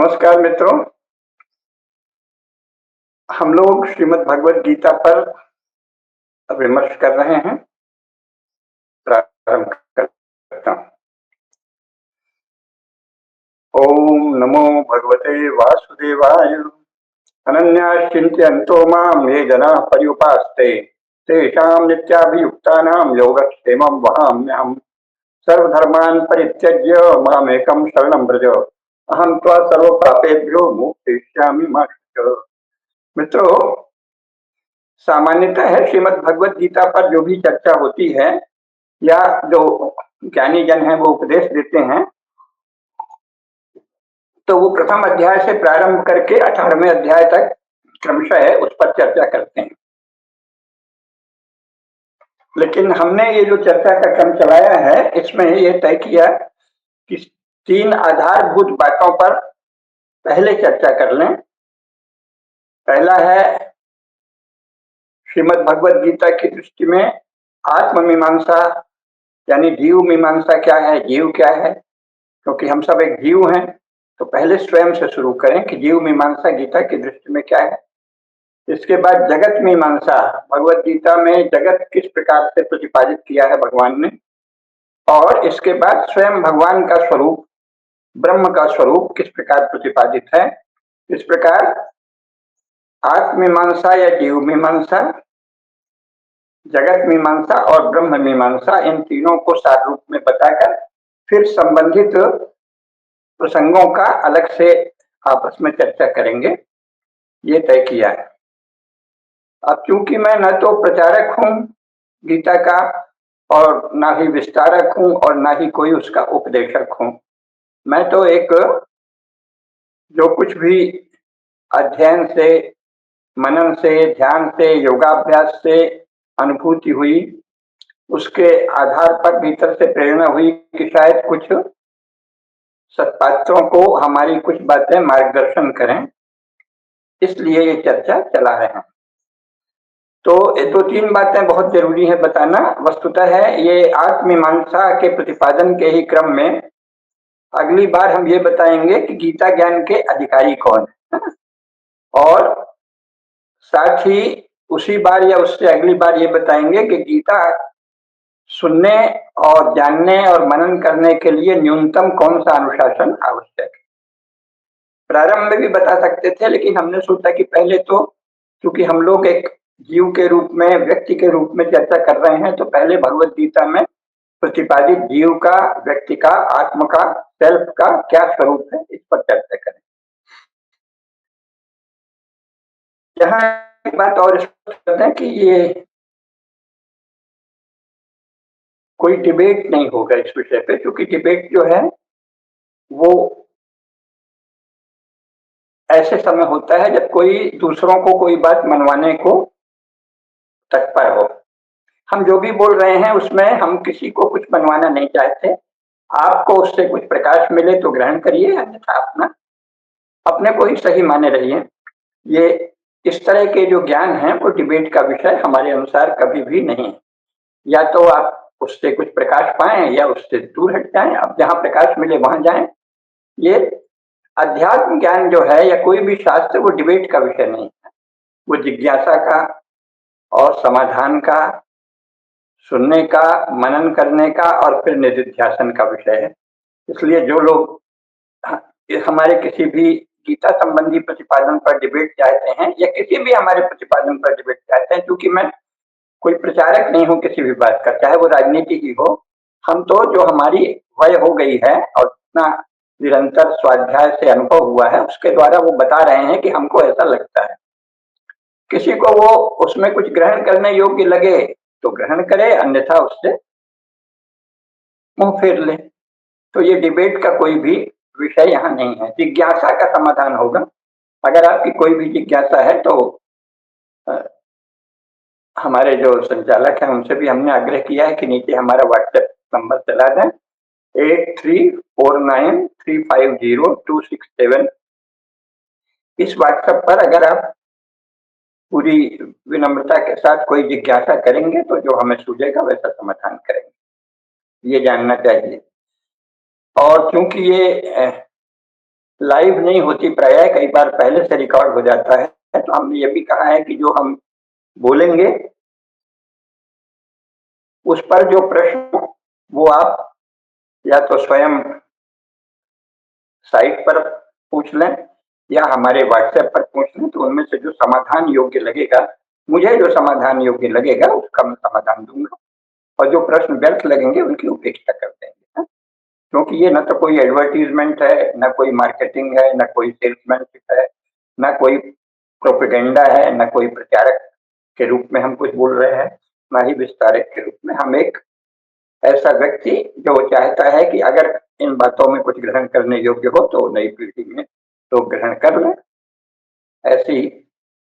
नमस्कार मित्रों, हम लोग श्रीमद् भगवद गीता पर विमर्श कर रहे हैं। प्रारंभ करता हूँ। ओम नमो भगवते वासुदेवाय। अनन्याश्चिन्तयन्तो मां ये जनाः पर्युपासते तेषां नित्याभियुक्तानां योगक्षेमं वहाम्यहम्। सर्वधर्मान् परित्यज्य मामेकं शरणं व्रज, अहं त्वा सर्वपापेभ्यो मोक्षयिष्यामि मा शुचः। मित्रों, सामान्यतः है श्रीमद् भगवद गीता पर जो भी चर्चा होती है या जो ज्ञानी जन है वो उपदेश देते हैं, तो वो प्रथम अध्याय से प्रारंभ करके 18वें अध्याय तक क्रमशः उस पर चर्चा करते हैं। लेकिन हमने ये जो चर्चा का क्रम चलाया है, इसमें ये तय किया कि 3 आधारभूत बातों पर पहले चर्चा कर लें। पहला है, श्रीमद् भगवद गीता की दृष्टि में आत्ममीमांसा यानी जीव मीमांसा क्या है, जीव क्या है, क्योंकि हम सब एक जीव हैं। तो पहले स्वयं से शुरू करें कि जीव मीमांसा गीता की दृष्टि में क्या है। इसके बाद जगत मीमांसा, भगवद गीता में जगत किस प्रकार से प्रतिपादित किया है भगवान ने, और इसके बाद स्वयं भगवान का स्वरूप, ब्रह्म का स्वरूप किस प्रकार प्रतिपादित है। इस प्रकार आत्ममीमांसा या जीव मीमांसा, जगत मीमांसा और ब्रह्म मीमांसा, इन तीनों को सार रूप में बताकर फिर संबंधित प्रसंगों का अलग से आपस में चर्चा करेंगे, ये तय किया है। अब चूंकि मैं न तो प्रचारक हूं गीता का और ना ही विस्तारक हूं और ना ही कोई उसका उपदेशक हूं, मैं तो एक जो कुछ भी अध्ययन से, मनन से, ध्यान से, योगाभ्यास से अनुभूति हुई, उसके आधार पर भीतर से प्रेरणा हुई कि शायद कुछ सत्पात्रों को हमारी कुछ बातें मार्गदर्शन करें, इसलिए ये चर्चा चला रहे हैं। तो ये 2-3 बातें बहुत जरूरी है बताना। वस्तुतः है ये आत्ममीमांसा के प्रतिपादन के ही क्रम में अगली बार हम ये बताएंगे कि गीता ज्ञान के अधिकारी कौन है, और साथ ही उसी बार या उससे अगली बार ये बताएंगे कि गीता सुनने और जानने और मनन करने के लिए न्यूनतम कौन सा अनुशासन आवश्यक है। प्रारंभ में भी बता सकते थे, लेकिन हमने सोचा कि पहले तो, क्योंकि हम लोग एक जीव के रूप में, व्यक्ति के रूप में चर्चा कर रहे हैं, तो पहले भगवद गीता में प्रतिपादित जीव का, व्यक्ति का, आत्म का, सेल्फ का क्या स्वरूप है, इस पर चर्चा करें। यहाँ एक बात और स्पष्ट करते हैं कि ये कोई डिबेट नहीं होगा इस विषय पे, क्योंकि डिबेट जो है वो ऐसे समय होता है जब कोई दूसरों को कोई बात मनवाने को तत्पर हो। हम जो भी बोल रहे हैं उसमें हम किसी को कुछ बनवाना नहीं चाहते। आपको उससे कुछ प्रकाश मिले तो ग्रहण करिए, अन्यथा अपना अपने को ही सही माने रहिए। ये इस तरह के जो ज्ञान है वो डिबेट का विषय हमारे अनुसार कभी भी नहीं है। या तो आप उससे कुछ प्रकाश पाएं या उससे दूर हट जाएं, अब जहां प्रकाश मिले वहां जाएं। ये अध्यात्म ज्ञान जो है या कोई भी शास्त्र, वो डिबेट का विषय नहीं है, वो जिज्ञासा का और समाधान का, सुनने का, मनन करने का और फिर निधिध्यासन का विषय है। इसलिए जो लोग हमारे किसी भी गीता संबंधी प्रतिपादन पर डिबेट चाहते हैं या किसी भी हमारे प्रतिपादन पर डिबेट चाहते हैं, क्योंकि मैं कोई प्रचारक नहीं हूं किसी भी बात का, चाहे वो राजनीति की हो, हम तो जो हमारी वय हो गई है और इतना निरंतर स्वाध्याय से अनुभव हुआ है, उसके द्वारा वो बता रहे हैं कि हमको ऐसा लगता है। किसी को वो उसमें कुछ ग्रहण करने योग्य लगे तो ग्रहण करे, अन्यथा उससे मुंह फेर ले। तो ये डिबेट का कोई भी विषय यहाँ नहीं है, जिज्ञासा का समाधान होगा। अगर आपकी कोई भी जिज्ञासा है तो हमारे जो संचालक हैं उनसे भी हमने आग्रह किया है कि नीचे हमारा व्हाट्सएप नंबर चला दें, 8349350267। इस व्हाट्सएप पर अगर आप पूरी विनम्रता के साथ कोई जिज्ञासा करेंगे तो जो हमें सूझेगा वैसा समाधान करेंगे, ये जानना चाहिए। और क्योंकि ये लाइव नहीं होती प्रायः, कई बार पहले से रिकॉर्ड हो जाता है। तो हमने ये भी कहा है कि जो हम बोलेंगे उस पर जो प्रश्न वो आप या तो स्वयं साइट पर पूछ लें या हमारे व्हाट्सएप पर पूछ लें, तो उनमें से जो समाधान योग्य लगेगा, मुझे जो समाधान योग्य लगेगा उसका मैं समाधान दूंगा, और जो प्रश्न व्यर्थ लगेंगे उनकी उपेक्षा कर देंगे। क्योंकि ये न तो कोई एडवर्टीजमेंट है, न कोई मार्केटिंग है, न कोई सेल्समैनशिप है, न कोई प्रोपेगेंडा है, न कोई प्रचारक के रूप में हम कुछ बोल रहे हैं, न ही विस्तारक के रूप में। हम एक ऐसा व्यक्ति जो चाहता है कि अगर इन बातों में कुछ ग्रहण करने योग्य हो तो नई पीढ़ी में तो ग्रहण कर लें, ऐसी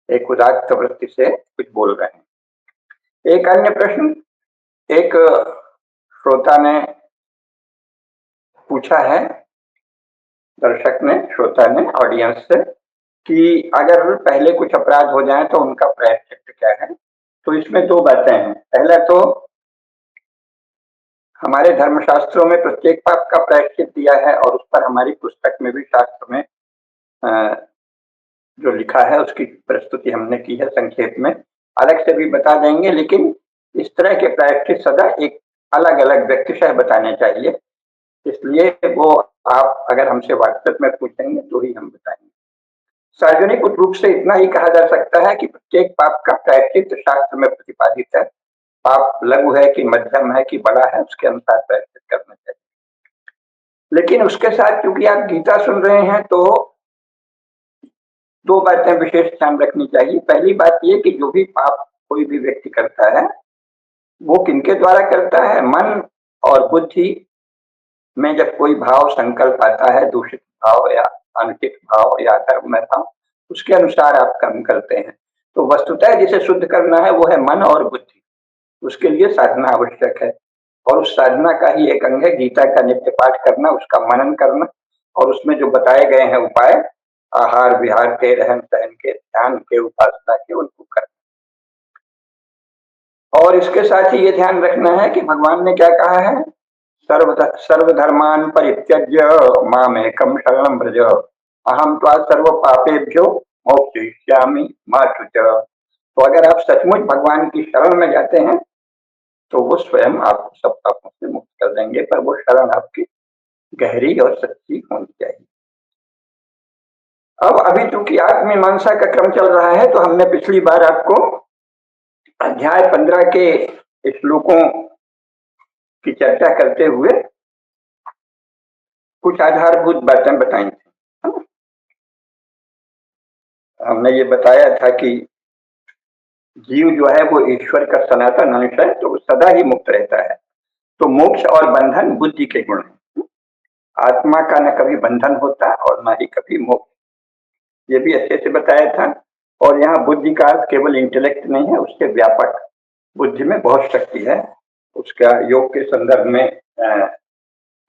एक उदात्त वृत्ति से कुछ बोल रहे हैं। एक अन्य प्रश्न एक श्रोता ने पूछा है, दर्शक ने, श्रोता ने, ऑडियंस से, कि अगर पहले कुछ अपराध हो जाए तो उनका प्रायश्चित क्या है। तो इसमें दो बातें हैं। पहला तो हमारे धर्मशास्त्रों में प्रत्येक पाप का प्रायश्चित दिया है, और उस पर हमारी पुस्तक में भी शास्त्र में जो लिखा है उसकी प्रस्तुति हमने की है संक्षेप में, अलग से भी बता देंगे, लेकिन इस तरह के प्रायश्चित सदा एक अलग अलग व्यक्तिशः बताने चाहिए। इसलिए वो आप अगर हमसे व्हाट्सएप में पूछेंगे तो ही हम बताएंगे। सार्वजनिक रूप से इतना ही कहा जा सकता है कि प्रत्येक पाप का प्रायश्चित शास्त्र में प्रतिपादित है। पाप लघु है कि मध्यम है कि बड़ा है, उसके अनुसार प्रायश्चित करना चाहिए। लेकिन उसके साथ क्योंकि आप गीता सुन रहे हैं तो दो बातें विशेष ध्यान रखनी चाहिए। पहली बात ये कि जो भी पाप कोई भी व्यक्ति करता है वो किनके द्वारा करता है। मन और बुद्धि में जब कोई भाव संकल्प आता है, दूषित भाव या अनुचित भाव या अधर्ममय भाव, उसके अनुसार आप कर्म करते हैं। तो वस्तुतः जिसे शुद्ध करना है वो है मन और बुद्धि। उसके लिए साधना आवश्यक है, और उस साधना का ही एक अंग है गीता का नित्य पाठ करना, उसका मनन करना, और उसमें जो बताए गए हैं उपाय, आहार विहार के, रहन सहन के, ध्यान के, उपासना के, उनको करना। और इसके साथ ही ये ध्यान रखना है कि भगवान ने क्या कहा है, सर्वधर्मान परित्यज्य मामेकं शरणं व्रज अहम त्वा सर्व पापेभ्यो मोक्षयिष्यामि मा शुचः। तो अगर आप सचमुच भगवान की शरण में जाते हैं तो वो स्वयं आपको सब पापों से मुक्त कर देंगे, पर वो शरण आपकी गहरी और सच्ची होनी चाहिए। अब अभी चूंकि आत्ममीमांसा का क्रम चल रहा है, तो हमने पिछली बार आपको अध्याय 15 के श्लोकों की चर्चा करते हुए कुछ आधारभूत बातें बताई थी। हमने ये बताया था कि जीव जो है वो ईश्वर का सनातन अंश है, तो वो सदा ही मुक्त रहता है। तो मोक्ष और बंधन बुद्धि के गुण हैं। आत्मा का न कभी बंधन होता और न ही कभी मोक्ष, ये भी अच्छे से बताया था। और यहाँ बुद्धि का अर्थ केवल इंटेलेक्ट नहीं है, उसके व्यापक, बुद्धि में बहुत शक्ति है। उसका योग के संदर्भ में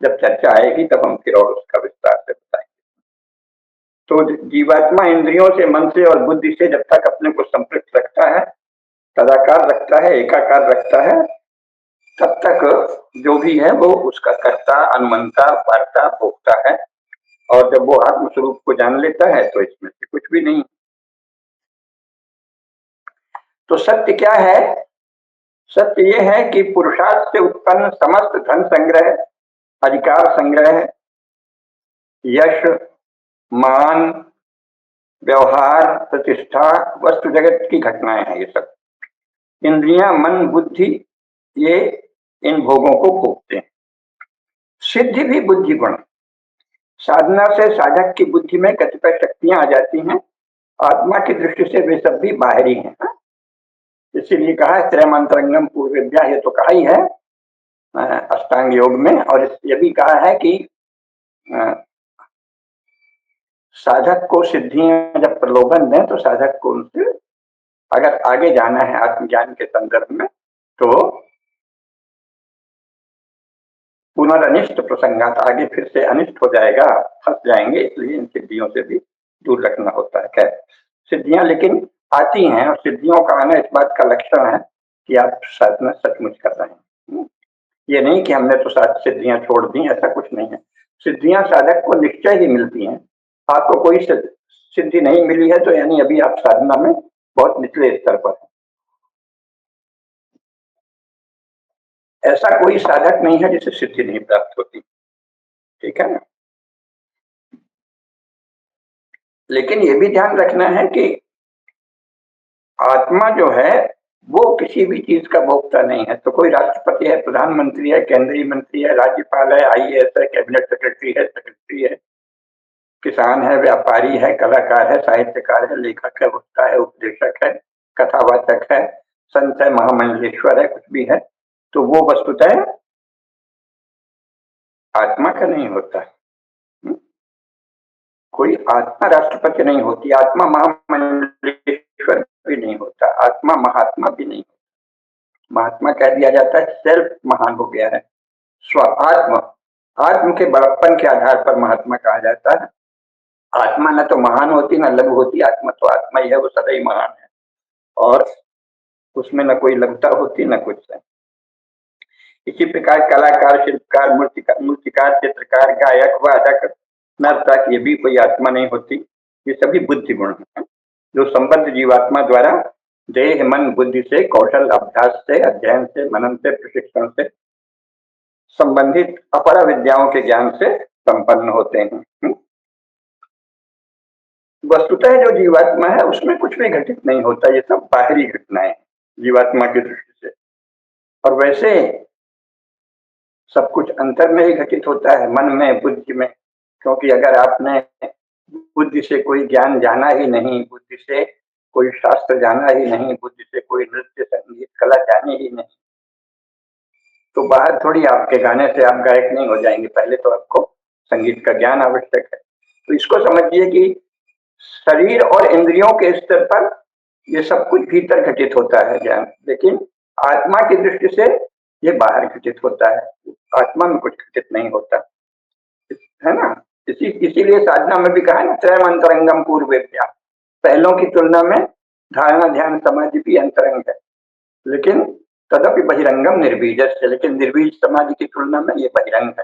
जब चर्चा आएगी तब हम फिर और उसका विस्तार से बताएंगे। तो जीवात्मा इंद्रियों से, मन से और बुद्धि से जब तक अपने को संपृक्त रखता है, तदाकार रखता है, एकाकार रखता है, तब तक जो भी है वो उसका कर्ता, अनुमंता, वार्ता, भोक्ता है। और जब वो आत्म स्वरूप को जान लेता है तो इसमें से कुछ भी नहीं। तो सत्य क्या है? सत्य ये है कि पुरुषार्थ से उत्पन्न समस्त धन संग्रह, अधिकार संग्रह, यश, मान, व्यवहार, प्रतिष्ठा, वस्तु जगत की घटनाएं हैं। ये सब इंद्रियां, मन, बुद्धि, ये इन भोगों को भोगते हैं। सिद्धि भी बुद्धि गुण। साधना से साधक की बुद्धि में कतिपय शक्तियां आ जाती हैं, आत्मा की दृष्टि से वे सब भी बाहरी हैं। इसीलिए कहा है त्रयमंत्रंगम पूर्वेभ्यः, ये तो कहा ही है अष्टांग योग में। और ये भी कहा है कि साधक को सिद्धियां जब प्रलोभन दें तो साधक को उनसे अगर आगे जाना है आत्मज्ञान के संदर्भ में तो पुनरअनिष्ट प्रसंगात, आगे फिर से अनिष्ट हो जाएगा, फंस जाएंगे। इसलिए इन सिद्धियों से भी दूर रखना होता है। खैर, सिद्धियां लेकिन आती हैं, और सिद्धियों का आना इस बात का लक्षण है कि आप साधना सचमुच कर रहे हैं। ये नहीं कि हमने तो साथ सिद्धियां छोड़ दी, ऐसा कुछ नहीं है। सिद्धियां साधक को निश्चय ही मिलती हैं, आपको कोई सिद्धि नहीं मिली है तो यानी अभी आप साधना में बहुत निचले स्तर पर हैं। ऐसा कोई साधक नहीं है जिसे सिद्धि नहीं प्राप्त होती, ठीक है ना। लेकिन ये भी ध्यान रखना है कि आत्मा जो है वो किसी भी चीज का भोक्ता नहीं है। तो कोई राष्ट्रपति है, प्रधानमंत्री है, केंद्रीय मंत्री है, राज्यपाल है, आईएएस है, कैबिनेट सेक्रेटरी है, किसान है, व्यापारी है, कलाकार है, साहित्यकार है, लेखक है, वक्ता है, उपदेशक है, कथावाचक है, संत है, महामंडलेश्वर है, कुछ भी है, तो वो वस्तुतः आत्मा का नहीं होता है। कोई आत्मा राष्ट्रपति नहीं होती, आत्मा महामंडलेश्वर भी नहीं होता, आत्मा महात्मा भी नहीं होता। महात्मा कह दिया जाता है, सेल्फ महान हो गया है, स्व आत्म, आत्म के बड़प्पन के आधार पर महात्मा कहा जाता है। आत्मा न तो महान होती न लघु होती, आत्मा तो आत्मा ही है, वो सदैव महान है और उसमें न कोई लघुता होती न कुछ है। इसी प्रकार कलाकार, शिल्पकार, मूर्तिकार, चित्रकार, गायक, वादक, नर्तक, ये भी कोई आत्मा नहीं होती। ये सभी बुद्धि गुण हैं जो संबद्ध जीवात्मा द्वारा देह, मन, बुद्धि से, कौशल, अभ्यास से, अध्ययन से, मनन से, प्रशिक्षण से संबंधित अपर विद्याओं के ज्ञान से संपन्न होते हैं। वस्तुतः जो जीवात्मा है उसमें कुछ भी घटित नहीं होता, ये सब बाहरी घटनाएं जीवात्मा की दृष्टि से। और वैसे सब कुछ अंतर में ही घटित होता है, मन में, बुद्धि में। क्योंकि अगर आपने बुद्धि से कोई ज्ञान जाना ही नहीं, बुद्धि से कोई शास्त्र जाना ही नहीं, बुद्धि से कोई नृत्य, संगीत, कला जानी ही नहीं, तो बाहर थोड़ी आपके गाने से आप गायक नहीं हो जाएंगे। पहले तो आपको संगीत का ज्ञान आवश्यक है। तो इसको समझिए कि शरीर और इंद्रियों के स्तर पर ये सब कुछ भीतर घटित होता है ज्ञान, लेकिन आत्मा की दृष्टि से ये बाहर घटित होता है, आत्मा में कुछ घटित नहीं होता, है ना। इसीलिए साधना में भी कहा ना, त्रयम अंतरंगम पूर्वेभ्या, पहलों की तुलना में धारणा, ध्यान, समाधि भी अंतरंग है, लेकिन तदपि बहिरंगम निर्बीज से, लेकिन निर्बीज समाधि की तुलना में ये बहिरंग है।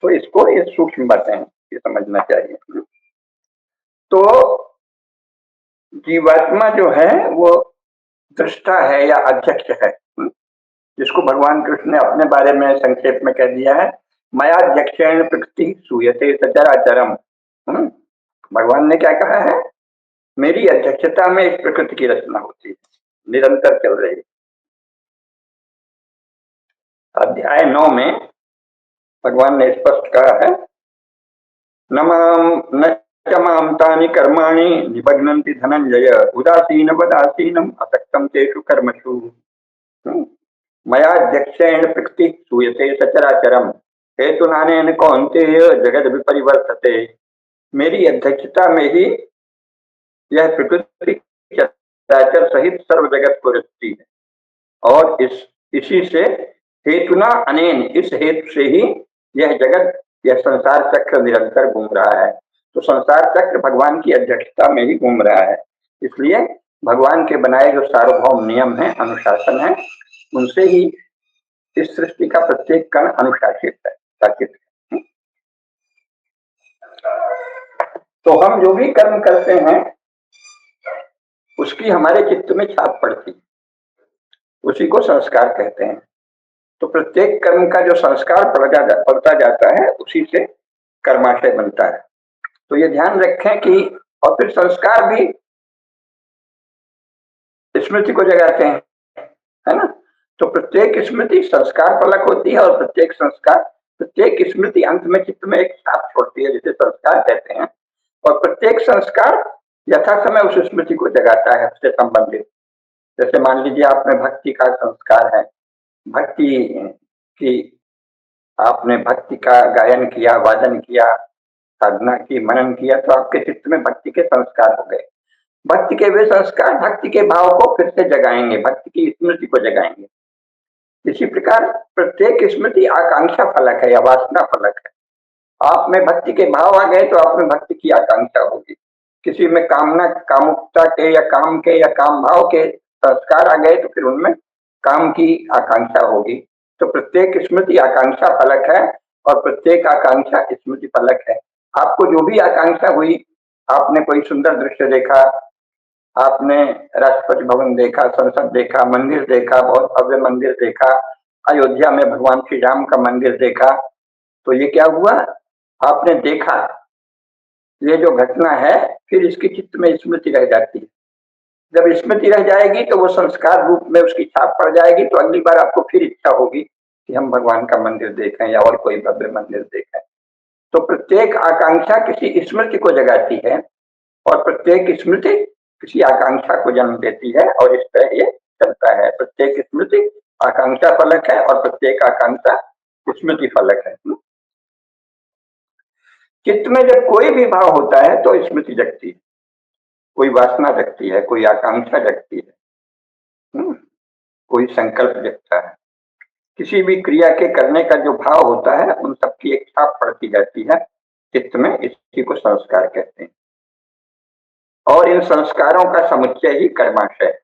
तो इसको ये सूक्ष्म बातें हैं, ये समझना चाहिए। तो जीवात्मा जो है वो दृष्टा है या अध्यक्ष है, जिसको भगवान कृष्ण ने अपने बारे में संक्षेप में कह दिया है, मयाध्यक्षेण प्रकृति सूयते सचराचरम। भगवान ने क्या कहा है, मेरी अध्यक्षता में इस प्रकृति की रचना होती है, निरंतर चल रही। अध्याय 9 में भगवान ने स्पष्ट कहा है, न च मां तानि कर्माणि निबध्नन्ति धनंजय, उदासीन वदासीनम असक्तम तेषु कर्मसु। मयाध्यक्षेण प्रकृति सूयते सचराचरम हेतुनानेन कौन्तेय जगद विपरिवर्तते। मेरी अध्यक्षता में ही यह प्रकृति चराचर सहित सर्व जगत को रचती है, और इसी से हेतुना अनेन, इस हेतु से ही यह जगत, यह संसार चक्र निरंतर घूम रहा है। तो संसार चक्र भगवान की अध्यक्षता में ही घूम रहा है, इसलिए भगवान के बनाए जो सार्वभौम नियम है, अनुशासन है, उनसे ही इस सृष्टि का प्रत्येक कण अनुशासित है, शासित है। तो हम जो भी कर्म करते हैं उसकी हमारे चित्त में छाप पड़ती, उसी को संस्कार कहते हैं। तो प्रत्येक कर्म का जो संस्कार पड़ता जाता है उसी से कर्माशय बनता है। तो ये ध्यान रखें कि, और फिर संस्कार भी स्मृति को जगाते हैं, है ना। तो प्रत्येक स्मृति संस्कार फलक होती है, और प्रत्येक स्मृति अंत में चित्त में एक छाप छोड़ती है, जिसे संस्कार कहते हैं। और प्रत्येक संस्कार यथा समय उस स्मृति को जगाता है, उससे संबंधित। जैसे मान लीजिए आप में भक्ति का संस्कार है, भक्ति की, आपने भक्ति का गायन किया, वादन किया, साधना की, मनन किया, तो आपके चित्त में भक्ति के संस्कार हो गए। भक्ति के वे संस्कार भक्ति के भाव को फिर से जगाएंगे, भक्ति की स्मृति को जगाएंगे। इसी प्रकार प्रत्येक स्मृति आकांक्षा फलक है या वासना फलक है। आप में भक्ति के भाव आ गए तो आप में भक्ति की आकांक्षा होगी। किसी में कामना, कामुकता के या काम के या काम भाव के संस्कार आ गए तो फिर उनमें काम की आकांक्षा होगी। तो प्रत्येक स्मृति आकांक्षा फलक है, और प्रत्येक आकांक्षा स्मृति फलक है। आपको जो भी आकांक्षा हुई आपने कोई सुंदर दृश्य देखा, आपने राष्ट्रपति भवन देखा, संसद देखा, मंदिर देखा, बहुत भव्य मंदिर देखा, अयोध्या में भगवान श्री राम का मंदिर देखा, तो ये क्या हुआ? आपने देखा, ये जो घटना है, फिर इसकी चित्त में स्मृति रह जाती है। जब स्मृति रह जाएगी तो वो संस्कार रूप में उसकी छाप पड़ जाएगी, तो अगली बार आपको फिर इच्छा होगी कि हम भगवान का मंदिर देखें या और कोई भव्य मंदिर देखें। तो प्रत्येक आकांक्षा किसी स्मृति को जगाती है और प्रत्येक स्मृति किसी आकांक्षा को जन्म देती है, और इस तरह ये चलता है। प्रत्येक स्मृति आकांक्षा फलक है और प्रत्येक आकांक्षा स्मृति फलक है। चित्त में जब कोई भी भाव होता है तो स्मृति जगती है, कोई वासना जगती है, कोई आकांक्षा जगती है, कोई संकल्प जगता है। किसी भी क्रिया के करने का जो भाव होता है, उन सबकी एक छाप पड़ती जाती है चित्त में, इसी को संस्कार कहते हैं। और इन संस्कारों का समुच्चय ही कर्माशय।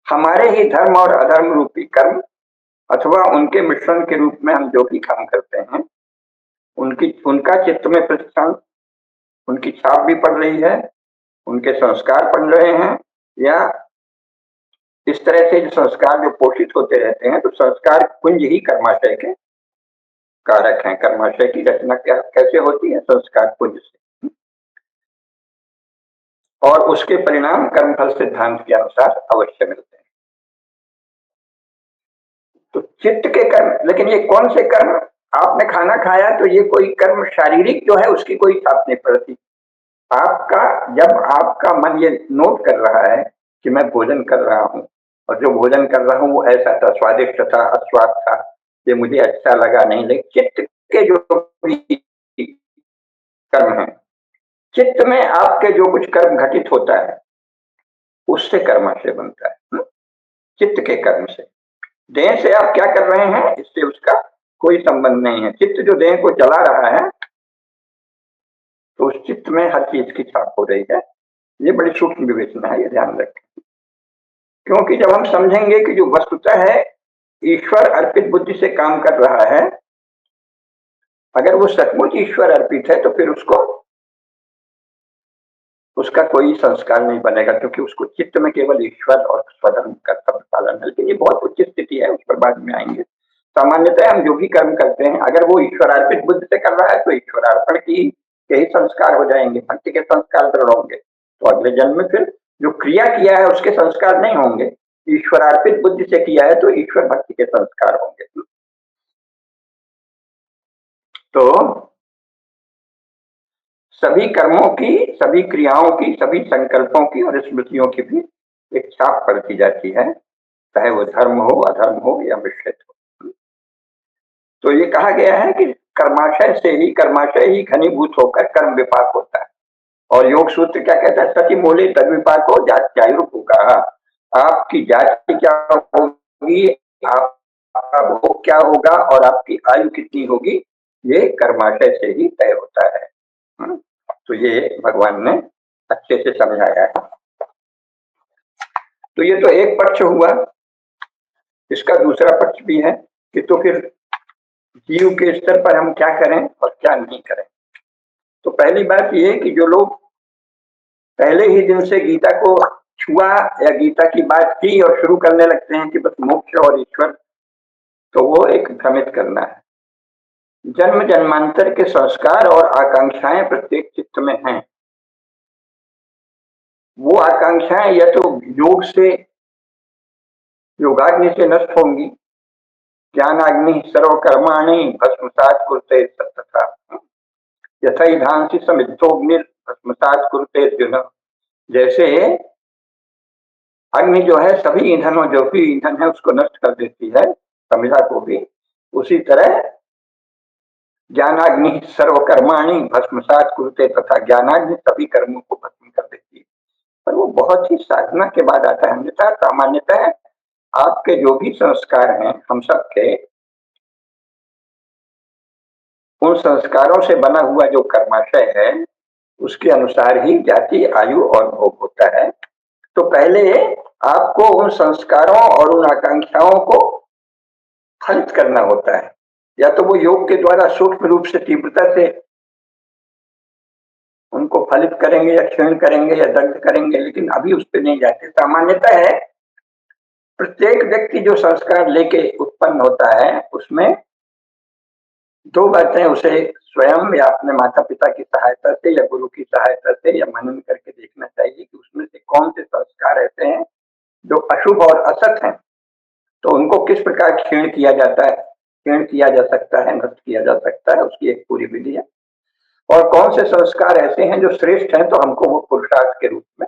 हमारे ही धर्म और अधर्म रूपी कर्म अथवा उनके मिश्रण के रूप में हम जो भी काम करते हैं, उनका चित्त में प्रतिक्षण, उनकी छाप भी पड़ रही है, उनके संस्कार पड़ रहे हैं, या इस तरह से जो संस्कार जो पोषित होते रहते हैं, तो संस्कार कुंज ही कर्माशय के कारक हैं। कर्माशय की रचना क्या कैसे होती है? संस्कार कुंज से, और उसके परिणाम कर्मफल सिद्धांत के अनुसार अवश्य मिलते हैं। तो चित्त के कर्म, लेकिन ये कौन से कर्म? आपने खाना खाया तो ये कोई कर्म शारीरिक जो है उसकी कोई छाप नहीं पड़ती। आपका जब आपका मन ये नोट कर रहा है कि मैं भोजन कर रहा हूँ, और जो भोजन कर रहा हूँ वो ऐसा था, स्वादिष्ट था, अस्वाद था, ये मुझे अच्छा लगा नहीं, लेकिन चित्त के जो भी कर्म है, चित्त में आपके जो कुछ कर्म घटित होता है उससे कर्माशय बनता है। चित्त के कर्म से। देह से आप क्या कर रहे हैं इससे उसका कोई संबंध नहीं है। चित्त जो देह को चला रहा है, तो उस चित्त में हर चीज की छाप हो रही है। ये बड़ी सूक्ष्म विवेचना है, ये ध्यान रखें। क्योंकि जब हम समझेंगे कि जो वस्तुतः है ईश्वर अर्पित बुद्धि से काम कर रहा है, अगर वो सचमुच ईश्वर अर्पित है, तो फिर उसका कोई संस्कार नहीं बनेगा, क्योंकि उसको चित्त में केवल ईश्वर और स्वधर्म कर्तव्य पालन है। लेकिन ये बहुत उच्च स्थिति है, उस पर बाद में आएंगे। सामान्यतः हम जो भी कर्म करते हैं, अगर वो ईश्वरार्पित बुद्धि से कर रहा है, तो ईश्वरार्पण की यही संस्कार हो जाएंगे, भक्ति के संस्कार दृढ़ होंगे। तो अगले जन्म में फिर जो क्रिया किया है उसके संस्कार नहीं होंगे। ईश्वरार्पित बुद्धि से किया है तो ईश्वर भक्ति के संस्कार होंगे। तो सभी कर्मों की, सभी क्रियाओं की, सभी संकल्पों की और स्मृतियों की भी एक छाप पड़ती जाती है, चाहे वो धर्म हो, अधर्म हो या मिश्रित हो। तो ये कहा गया है कि कर्माशय ही घनीभूत होकर कर्म विपाक होता है। और योग सूत्र क्या कहता है? सति मूले तद विपाक हो, जात्यायु कहा। आपकी जाति क्या होगी, आपका भोग क्या होगा और आपकी आयु कितनी होगी, ये कर्माशय से ही तय होता है। तो ये भगवान ने अच्छे से समझाया है। तो ये तो एक पक्ष हुआ। इसका दूसरा पक्ष भी है कि तो फिर जीव के स्तर पर हम क्या करें और क्या नहीं करें। तो पहली बात ये है कि जो लोग पहले ही दिन से गीता को छुआ या गीता की बात की और शुरू करने लगते हैं कि बस मोक्ष और ईश्वर, तो वो एक भ्रमित करना है। जन्म जन्मांतर के संस्कार और आकांक्षाएं प्रत्येक चित्त में हैं। वो आकांक्षाएं या तो योग से, योगाग्नि से नष्ट होंगी। ज्ञानाग्नि सर्वकर्माणि भस्मसात् कुरुते तथा यथैधांसि समिद्धोऽग्निर् भस्मसात् कुरुते अर्जुन। जैसे अग्नि जो है सभी ईंधनों, जो भी ईंधन है उसको नष्ट कर देती है, समिधा को भी, उसी तरह ज्ञानाग्नि सर्वकर्माणि भस्मसात् कुरुते तथा ज्ञानाग्नि सभी कर्मों को भस्म कर देती है। पर वो बहुत ही साधना के बाद आता है। अन्यथा सामान्यतः आपके जो भी संस्कार हैं, हम सबके उन संस्कारों से बना हुआ जो कर्माशय है, उसके अनुसार ही जाति, आयु और भोग होता है। तो पहले आपको उन संस्कारों और उन आकांक्षाओं को खंडित करना होता है, या तो वो योग के द्वारा सूक्ष्म रूप से तीव्रता से उनको फलित करेंगे या क्षीण करेंगे या दग्ध करेंगे, लेकिन अभी उस पे नहीं जाते। सामान्यतः है प्रत्येक व्यक्ति जो संस्कार लेके उत्पन्न होता है उसमें दो बातें उसे स्वयं या अपने माता-पिता की सहायता से या गुरु की सहायता से या मनन करके देखना चाहिए कि उसमें से कौन से संस्कार ऐसे हैं जो अशुभ और असत हैं, तो उनको किस प्रकार क्षीण किया जाता है, क्षीण किया जा सकता है, नष्ट किया जा सकता है, उसकी एक पूरी विधि है। और कौन से संस्कार ऐसे हैं जो श्रेष्ठ हैं, तो हमको वो पुरुषार्थ के रूप में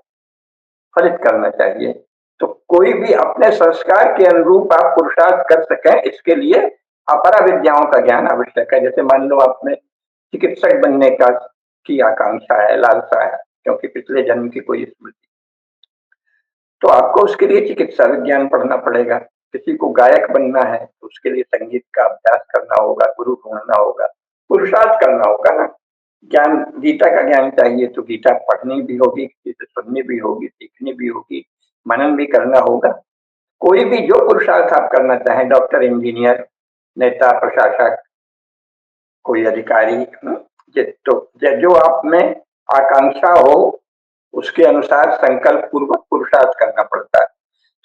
फलित करना चाहिए। तो कोई भी अपने संस्कार के अनुरूप आप पुरुषार्थ कर सकें, इसके लिए अपरा विद्याओं का ज्ञान आवश्यक है। जैसे मान लो आप में चिकित्सक बनने का की आकांक्षा है, लालसा है, क्योंकि पिछले जन्म की कोई स्मृति, तो आपको उसके लिए चिकित्सा विज्ञान पढ़ना पड़ेगा। किसी को गायक बनना है तो उसके लिए संगीत का अभ्यास करना होगा, गुरु ढूंढना होगा, पुरुषार्थ करना होगा ना। ज्ञान, गीता का ज्ञान चाहिए तो गीता पढ़नी भी होगी, किसी से सुननी भी होगी, सीखनी भी होगी, मनन भी करना होगा। कोई भी जो पुरुषार्थ आप करना चाहें, डॉक्टर, इंजीनियर, नेता, प्रशासक, कोई अधिकारी, तो जो आप में आकांक्षा हो उसके अनुसार संकल्प पूर्वक पुरुषार्थ करना पड़ता है।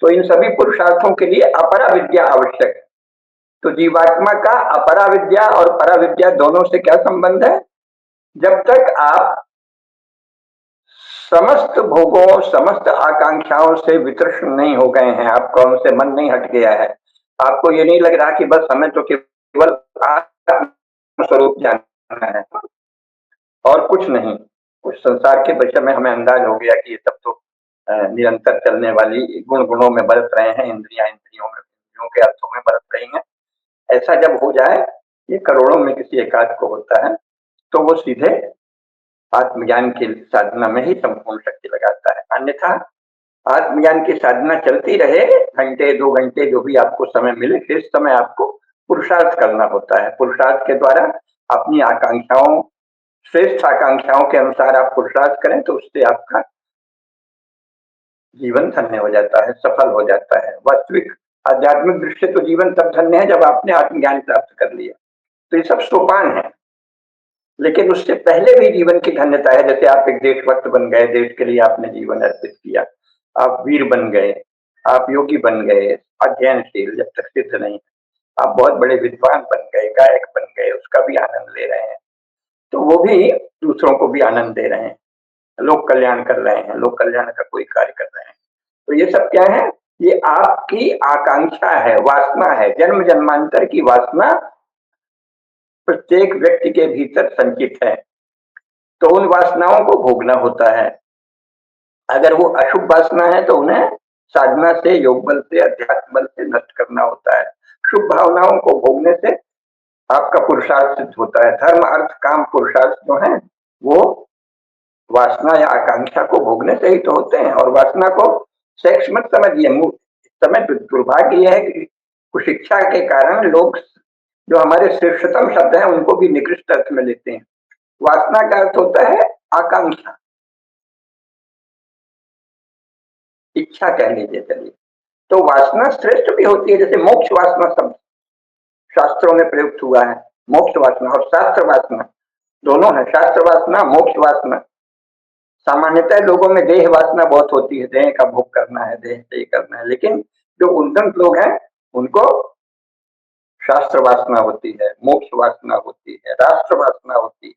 तो इन सभी पुरुषार्थों के लिए अपरा विद्या आवश्यक है। तो जीवात्मा का अपरा विद्या और परा विद्या दोनों से क्या संबंध है? जब तक आप समस्त भोगों, समस्त आकांक्षाओं से वितृष्ण नहीं हो गए हैं, आपका उनसे मन नहीं हट गया है, आपको ये नहीं लग रहा कि बस हमें तो केवल आत्म स्वरूप जानना है और कुछ नहीं, कुछ संसार के विषय में हमें अंदाज हो गया कि ये सब तो निरंतर चलने वाली गुण गुणों में बरत रहे हैं, इंद्रियां इंद्रियों में, इंद्रियों के अर्थों में बरत रही हैं। ऐसा जब हो जाए, ये करोड़ों में किसी एकाध को होता है, तो वो सीधे आत्मज्ञान की साधना में ही संपूर्ण शक्ति लगाता है। अन्यथा आत्मज्ञान की साधना चलती रहे, घंटे 2 घंटे जो भी आपको समय मिले, शेष समय आपको पुरुषार्थ करना होता है। पुरुषार्थ के द्वारा अपनी आकांक्षाओं, श्रेष्ठ आकांक्षाओं के अनुसार आप पुरुषार्थ करें तो उससे आपका जीवन धन्य हो जाता है, सफल हो जाता है। वास्तविक आध्यात्मिक दृष्टि से तो जीवन तब धन्य है जब आपने आत्मज्ञान प्राप्त कर लिया। तो ये सब सोपान है, लेकिन उससे पहले भी जीवन की धन्यता है। जैसे आप एक देशभक्त बन गए, देश के लिए आपने जीवन अर्पित किया, आप वीर बन गए, आप योगी बन गए, अध्ययनशील जब तक सिद्ध नहीं, आप बहुत बड़े विद्वान बन गए, गायक बन गए, उसका भी आनंद ले रहे हैं, तो वो भी दूसरों को भी आनंद दे रहे हैं, लोक कल्याण कर रहे हैं, लोक कल्याण का कोई कार्य कर रहे हैं। तो ये सब क्या है? ये आपकी आकांक्षा है, वासना है, जन्म जन्मांतर की वासना प्रत्येक व्यक्ति के भीतर संचित है, तो उन वासनाओं को भोगना होता है। अगर वो अशुभ वासना है तो उन्हें साधना से, योग बल से, अध्यात्म बल से नष्ट करना होता है। शुभ भावनाओं को भोगने से आपका पुरुषार्थ सिद्ध होता है। धर्म, अर्थ, काम, पुरुषार्थ जो है वो वासना या आकांक्षा को भोगने से ही तो होते हैं। और वासना को सेक्स मत समझिए। समय दुर्भाग्य यह है कि कुशिक्षा के कारण लोग जो हमारे श्रेष्ठतम शब्द हैं उनको भी निकृष्ट अर्थ में लेते हैं। वासना का अर्थ होता है आकांक्षा, इच्छा कह लीजिए, चलिए। तो वासना श्रेष्ठ भी होती है, जैसे मोक्ष वासना शब्द शास्त्रों में प्रयुक्त हुआ है। मोक्ष वासना और शास्त्र वासना दोनों है। शास्त्र वासना, मोक्ष वासना। सामान्यतः लोगों में देह वासना बहुत होती है, देह का भोग करना है, देह से ही करना है, लेकिन जो उन्नत लोग हैं उनको शास्त्र वासना होती है, मोक्ष वासना होती है, राष्ट्र वासना होती है।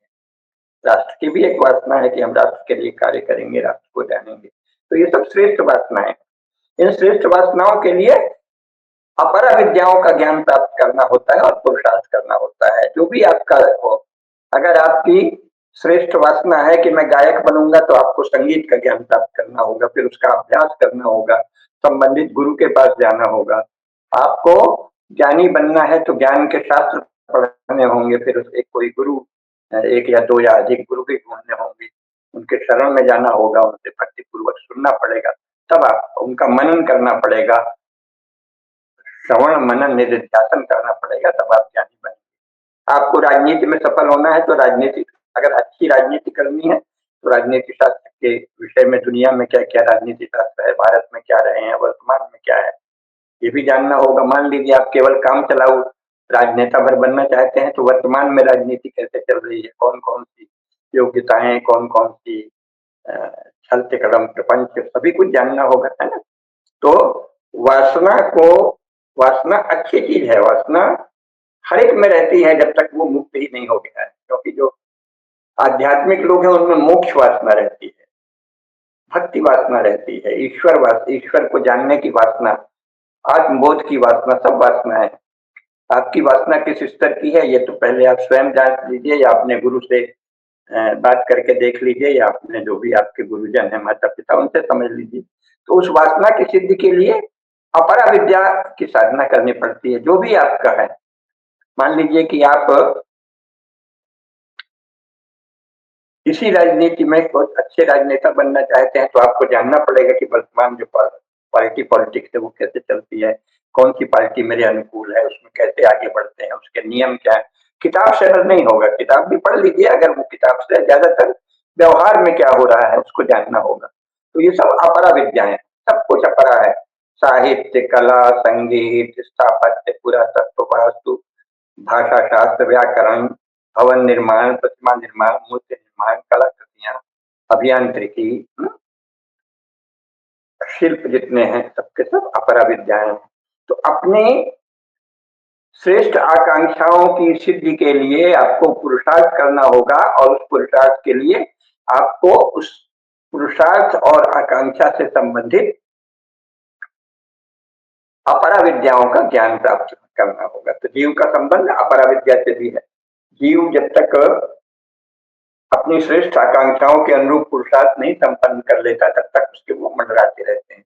राष्ट्र की भी एक वासना है कि हम राष्ट्र के लिए कार्य करेंगे, राष्ट्र को जानेंगे। तो ये सब श्रेष्ठ वासनाएं। इन श्रेष्ठ वासनाओं के लिए अपरा विद्याओं का ज्ञान प्राप्त करना होता है और पुरुषार्थ करना होता है, जो भी आपका हो। अगर आपकी श्रेष्ठ वासना है कि मैं गायक बनूंगा, तो आपको संगीत का ज्ञान प्राप्त करना होगा, फिर उसका अभ्यास करना होगा, संबंधित गुरु के पास जाना होगा। आपको ज्ञानी बनना है तो ज्ञान के शास्त्र पढ़ने होंगे, फिर एक कोई गुरु, एक या दो या अधिक गुरु भी ढूंढने होंगे, उनके शरण में जाना होगा, उनसे भक्तिपूर्वक सुनना पड़ेगा, तब आप उनका मनन करना पड़ेगा, श्रवण मनन निधिध्यासन करना पड़ेगा, तब आप ज्ञानी बनेंगे। आपको राजनीति में सफल होना है तो राजनीति, अगर अच्छी राजनीति करनी है तो राजनीति शास्त्र के विषय में दुनिया में क्या क्या राजनीति शास्त्र है, भारत में क्या रहे हैं, वर्तमान में क्या है, ये भी जानना होगा। मान लीजिए आप केवल काम चलाऊ राजनेता भर बनना चाहते हैं, तो वर्तमान में राजनीति कैसे चल रही है, कौन कौन सी योग्यताएं कौन कौन सी, छल कदम प्रपंच सभी कुछ जानना होगा, है ना। तो वासना को, वासना अच्छी चीज है, वासना हर एक में रहती है जब तक वो मुक्त ही नहीं हो गया है, क्योंकि जो आध्यात्मिक लोग हैं उनमें मोक्ष वासना रहती है, भक्ति वासना रहती है, ईश्वर को जानने की वासना, आत्मबोध की वासना, सब वासना है। आपकी वासना किस स्तर की है ये तो पहले आप स्वयं जांच लीजिए, या अपने गुरु से बात करके देख लीजिए, या अपने जो भी आपके गुरुजन हैं, माता पिता, उनसे समझ लीजिए। तो उस वासना की सिद्धि के लिए अपरा विद्या की साधना करनी पड़ती है, जो भी आपका है। मान लीजिए कि आप किसी राजनीति में बहुत अच्छे राजनेता बनना चाहते हैं, तो आपको जानना पड़ेगा कि वर्तमान जो पार्टी पॉलिटिक्स है वो कैसे चलती है, कौन सी पार्टी मेरे अनुकूल है, उसमें कैसे आगे बढ़ते हैं, उसके नियम क्या है। किताब से अगर नहीं होगा, किताब भी पढ़ लीजिए, अगर वो किताब से ज्यादातर व्यवहार में क्या हो रहा है उसको जानना होगा। तो ये सब अपरा विद्या है, सब कुछ अपरा है। साहित्य, कला, संगीत, स्थापत्य, पुरातत्व, वास्तु, भाषा शास्त्र, व्याकरण, भवन निर्माण, प्रतिमा निर्माण, मूर्ति निर्माण, कलाकृतियां, अभियांत्रिकी, शिल्प जितने हैं सबके सब अपरा विद्याएं हैं। तो अपने श्रेष्ठ आकांक्षाओं की सिद्धि के लिए आपको पुरुषार्थ करना होगा, और उस पुरुषार्थ के लिए आपको उस पुरुषार्थ और आकांक्षा से संबंधित अपरा विद्याओं का ज्ञान प्राप्त करना होगा। तो जीव का संबंध अपरा विद्या से भी है। जीव जब तक अपनी श्रेष्ठ आकांक्षाओं के अनुरूप पुरुषार्थ नहीं संपन्न कर लेता, तब तक उसके वो मंडराते रहते हैं।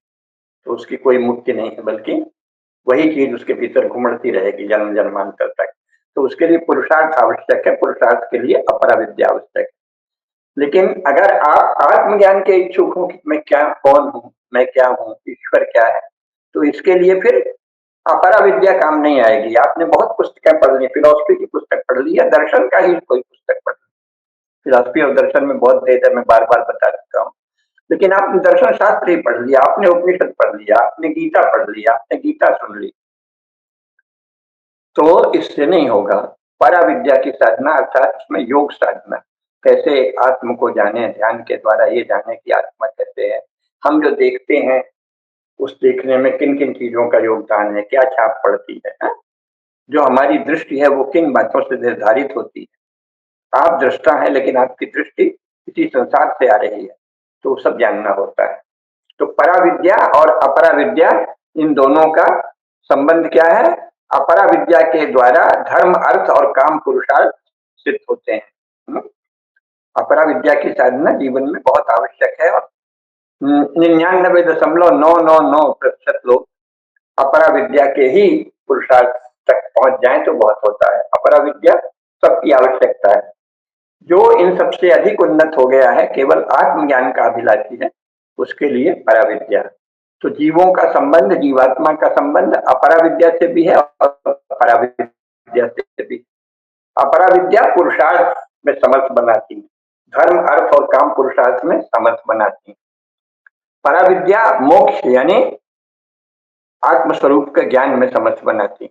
तो उसकी कोई मुक्ति नहीं है, बल्कि वही चीज उसके भीतर घुमड़ती रहेगी जन्म जन्मांतर तक। तो उसके लिए पुरुषार्थ आवश्यक है, पुरुषार्थ के लिए अपरा विद्या आवश्यक है। लेकिन अगर आप आत्मज्ञान के इच्छुक हो कि मैं क्या, कौन हूँ, मैं क्या हूँ, ईश्वर क्या है, तो इसके लिए फिर अपरा विद्या काम नहीं आएगी। आपने बहुत पुस्तकें पढ़ ली, फिलोसफी की पुस्तक पढ़ ली, या दर्शन का ही कोई पुस्तक पढ़ ली। फिलोसफी और दर्शन में बहुत भेद है, मैं बार बार बता चुका हूँ। लेकिन आपने दर्शन शास्त्र ही पढ़ लिया, आपने उपनिषद पढ़ लिया, आपने गीता पढ़ लिया, आपने गीता सुन ली, तो इससे नहीं होगा। परा विद्या की साधना अर्थात इसमें योग साधना, कैसे आत्म को जाने, ध्यान के द्वारा ये जाने कि आत्मा कैसे है, हम जो देखते हैं उस देखने में किन किन चीजों का योगदान है, क्या छाप पड़ती है? जो हमारी दृष्टि है वो किन बातों से निर्धारित होती है। आप दृष्टा हैं, लेकिन आपकी दृष्टि इसी संसार से आ रही है, तो सब जानना होता है। तो परा विद्या और अपरा विद्या, इन दोनों का संबंध क्या है? अपरा विद्या के द्वारा धर्म, अर्थ और काम पुरुषार्थ सिद्ध होते हैं। अपरा विद्या की साधना जीवन में बहुत आवश्यक है, और 99.999% लोग अपरा विद्या के ही पुरुषार्थ तक पहुंच जाएं तो बहुत होता है। अपरा विद्या सबकी आवश्यकता है। जो इन सबसे अधिक उन्नत हो गया है, केवल आत्मज्ञान का अभिलाषी है, उसके लिए परा विद्या। तो जीवों का संबंध, जीवात्मा का संबंध अपरा विद्या से भी है और परा विद्या से भी। अपरा विद्या पुरुषार्थ में समर्थ बनाती है, धर्म, अर्थ और काम पुरुषार्थ में समर्थ बनाती है। परा विद्या मोक्ष यानी आत्मस्वरूप के ज्ञान में समर्थ बनाती है।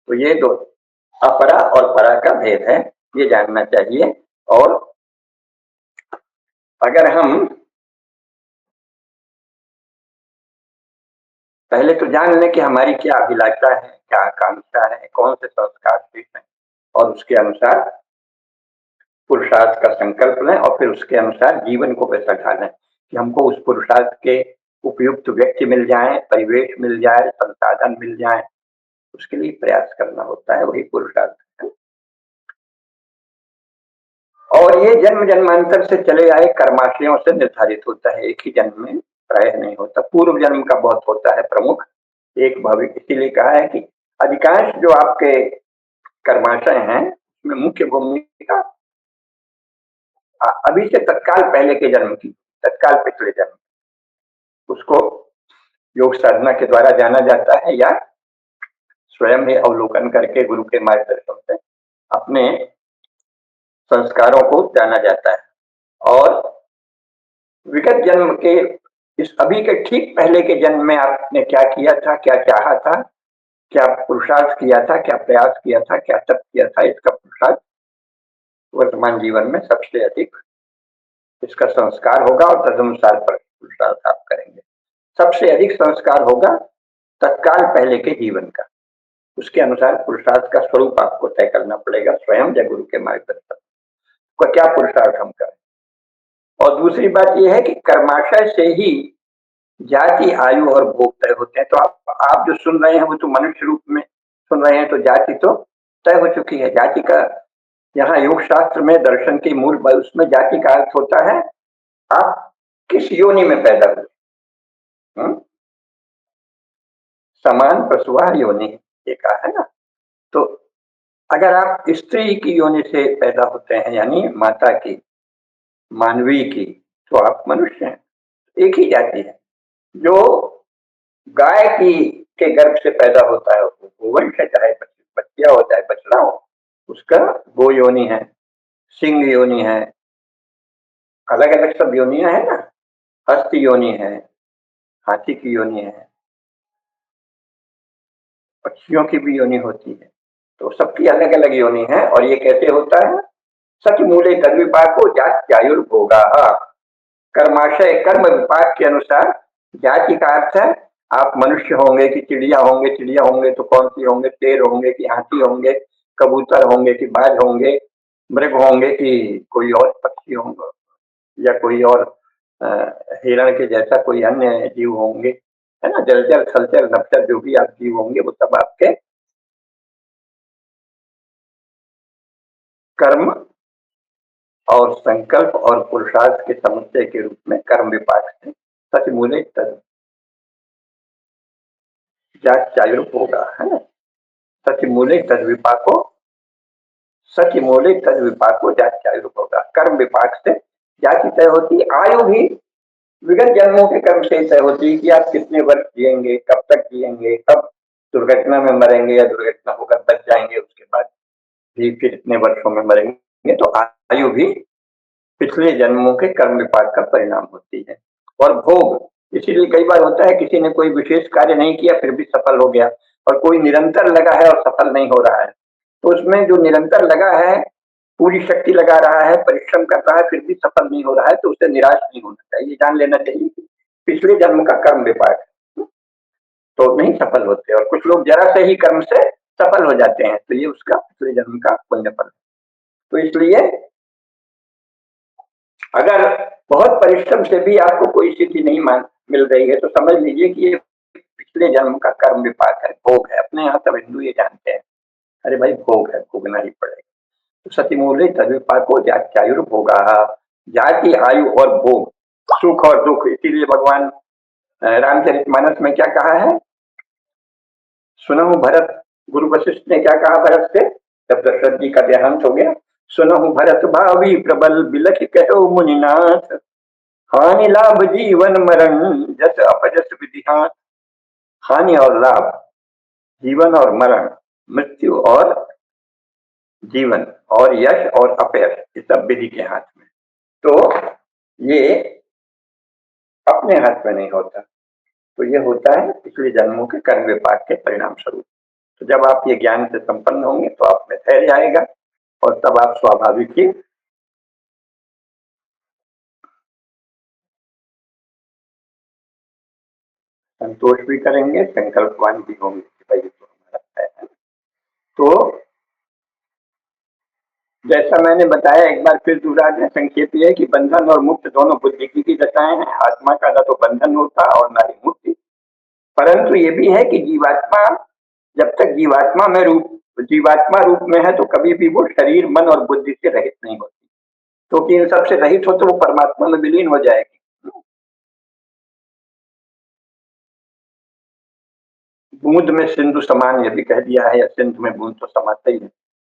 तो ये दो अपरा और परा का भेद है, ये जानना चाहिए। और अगर हम पहले तो जान लें कि हमारी क्या अभिलाषा है, क्या आकांक्षा है, कौन से संस्कार ठीक है, और उसके अनुसार पुरुषार्थ का संकल्प लें, और फिर उसके अनुसार जीवन को वैसा ढालें कि हमको उस पुरुषार्थ के उपयुक्त व्यक्ति मिल जाए, परिवेश मिल जाए, संसाधन मिल जाए, उसके लिए प्रयास करना होता है, वही पुरुषार्थ है। और ये जन्म जन्मांतर से चले आए कर्माशयों से निर्धारित होता है, एक ही जन्म में प्रायः नहीं होता, पूर्व जन्म का बहुत होता है प्रमुख, एक भविष्य। इसीलिए कहा है कि अधिकांश जो आपके कर्माशय हैं उसमें मुख्य भूमिका अभी से तत्काल पहले के जन्म की, तत्काल पिछले जन्म, उसको योग साधना के द्वारा जाना जाता है, या स्वयं ही अवलोकन करके गुरु के मार्गदर्शन से अपने संस्कारों को जाना जाता है। और विगत जन्म के इस अभी के ठीक पहले के जन्म में आपने क्या किया था, क्या चाहा था, क्या पुरुषार्थ किया था, क्या प्रयास किया था, क्या तप किया था, इसका पुरुषार्थ वर्तमान जीवन में सबसे अधिक इसका संस्कार होगा और तदनुसार पुरुषार्थ आप करेंगे। सबसे अधिक संस्कार होगा तत्काल पहले के जीवन का, उसके अनुसार पुरुषार्थ का स्वरूप आपको तय करना पड़ेगा स्वयं या गुरु के मार्गदर्शन का क्या पुरुषार्थ हम करें। और दूसरी बात यह है कि कर्माशय से ही जाति, आयु और भोग तय होते हैं। तो आप जो सुन रहे हैं वो तो मनुष्य रूप में सुन रहे हैं, तो जाति तो तय हो चुकी है। जाति का यहाँ योग शास्त्र में दर्शन के मूल उसमें जाति का अर्थ होता है आप किस योनि में पैदा हुए। समान प्रसवा योनि ये कहा है ना। तो अगर आप स्त्री की योनि से पैदा होते हैं यानी माता की, मानवी की, तो आप मनुष्य हैं, एक ही जाति है। जो गाय की के गर्भ से पैदा होता है वो गोवंश है, चाहे बच्चिया हो चाहे बछड़ा हो, उसका गो योनि है, सिंह योनि है, अलग अलग सब योनियां है ना। हस्त योनि है, हाथी की योनि है, पक्षियों की भी योनि होती है, तो सबकी अलग अलग योनि है। और ये कैसे होता है? सच मूले तद विपाको जात्यायुर्भोगा। कर्माशय कर्म विपाक के अनुसार जाति का अर्थ है आप मनुष्य होंगे कि चिड़िया होंगे, चिड़िया होंगे तो कौन सी होंगे, शेर होंगे कि हाथी होंगे, कबूतर होंगे कि बाज होंगे, मृग होंगे कि कोई और पक्षी होंगे या कोई और हिरण के जैसा कोई अन्य जीव होंगे, है ना। जलचर थलचर नभचर जो भी आप जीव होंगे वो सब आपके कर्म और संकल्प और पुरुषार्थ के समुच्चय के रूप में कर्म विपाक से सच मूले तद होगा, है ना। सच मूले तद विपाको, सच मूले तद विपाको होगा। कर्म विपाक से जाति तय होती है। आयु भी विगत जन्मों के कर्म से तय होती है कि आप कितने वर्ष जिएंगे, कब तक जिएंगे, कब दुर्घटना में मरेंगे या दुर्घटना होकर बच जाएंगे, उसके बाद भी फिर इतने वर्षों में मरेंगे। तो आयु भी पिछले जन्मों के कर्म विपाक का परिणाम होती है। और भोग, इसीलिए कई बार होता है किसी ने कोई विशेष कार्य नहीं किया फिर भी सफल हो गया, और कोई निरंतर लगा है और सफल नहीं हो रहा है। तो उसमें जो निरंतर लगा है, पूरी शक्ति लगा रहा है, परिश्रम कर रहा है, फिर भी सफल नहीं हो रहा है, तो उसे निराश नहीं होना चाहिए। जान लेना चाहिए कि पिछले जन्म का कर्म विपाक है, तो नहीं सफल होते। और कुछ लोग जरा से ही कर्म से सफल हो जाते हैं, तो ये उसका पिछले जन्म का पुण्य फल। तो इसलिए अगर बहुत परिश्रम से भी आपको कोई स्थिति नहीं मिल रही है तो समझ लीजिए कि ये पिछले जन्म का कर्म विपाक है, भोग है। अपने यहाँ सब हिंदू ये जानते हैं, अरे भाई भोग है, भोगना ही पड़ेगा। तो सतिमूले तद विपाको जात्यायुर्भोगा। जाति, आयु और भोग, सुख और दुख। इसीलिए भगवान रामचरितमानस में क्या कहा है? सुनहु भरत, गुरु वशिष्ठ ने क्या कहा भरत से जब दशरथ जी का देहांत हो गया? सुनहु भरत भावी प्रबल बिलख कहो मुनिनाथ, हानि लाभ जीवन मरण जस अपजस विधिहान। हानि और लाभ, जीवन और मरण, मृत्यु और जीवन, और यश और अपयश, ये सब विधि के हाथ में। तो ये अपने हाथ में नहीं होता, तो ये होता है पिछले जन्मों के कर्म विपाक के परिणाम स्वरूप। तो जब आप ये ज्ञान से संपन्न होंगे तो आप में धैर्य आएगा और तब आप स्वाभाविक ही संतोष भी करेंगे, संकल्पवान भी होंगे कि भाई तो हमारा है। तो जैसा मैंने बताया, एक बार फिर दोहरा दें, संक्षेप ये है कि बंधन और मुक्त दोनों बुद्धि की दशाएं हैं। आत्मा का न तो बंधन होता और न ही मुक्ति। परंतु ये भी है कि जीवात्मा जब तक जीवात्मा रूप में है तो कभी भी वो शरीर, मन और बुद्धि से रहित नहीं होती, क्योंकि इन सबसे रहित हो तो वो परमात्मा में विलीन हो जाएगी। बूंद में सिंधु समान यदि कह दिया है, या सिंधु में बूंद तो समाता ही है,